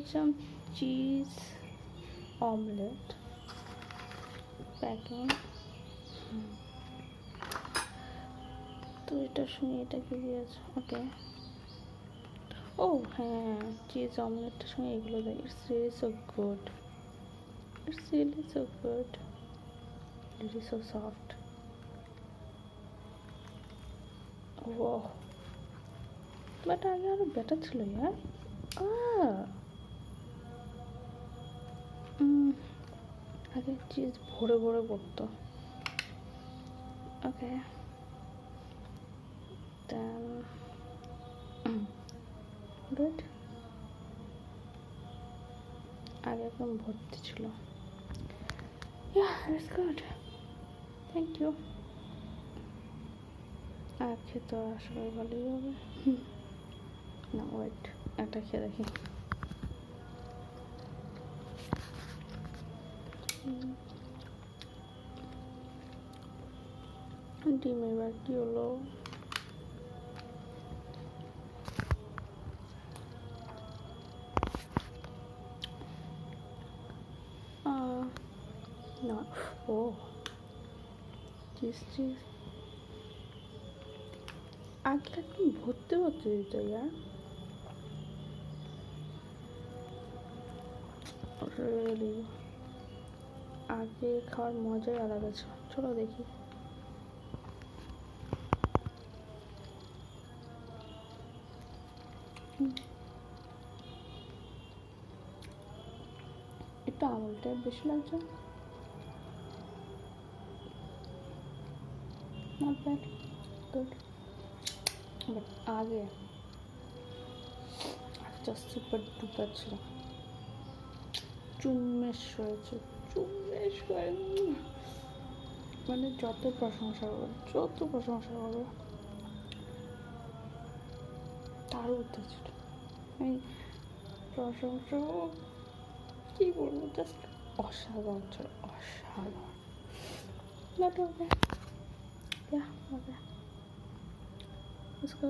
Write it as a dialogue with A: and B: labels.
A: some cheese omelette packing. তো এটার সঙ্গে এটা কি দিয়েছে? ওকে, ও হ্যাঁ, চিজ অমলেটটার সঙ্গে এগুলো দেয়। It's really so good, it's really so good, really so soft. Oh but আগে আরো বেটার ছিল ইয়ার। আগে চিজ ভরে ভরে পড়তো। ওকে, দেন গুড। আগে একদম ভর্তি ছিল। Yeah, that's good. Thank you. আর খেতে আসলে ভালোই হবে। না ওয়েট, একটা খেয়ে দেখি। ডিম এবার কি হলো? না, ও চিজ চিজ আগে একদম ভর্তি ভর্তি দিত ইয়ার। রিয়েলি আগে খাওয়ার মজাই আলাদা ছিল। চলো দেখি। একটু আমুলটা বেশি লাগছে। Not bad, good. But আগে জাস্ট সুপার ডুপার ছিল। চুম্মেশ হয়েছে, চুম্মেশ করে মানে যত প্রশংসা করবো তার উঠতে ছিল। আমি প্রশংসা কি বলবো, জাস্ট অসাধারণ ছিল, অসাধারণ। But okay, yeah, okay, let's go.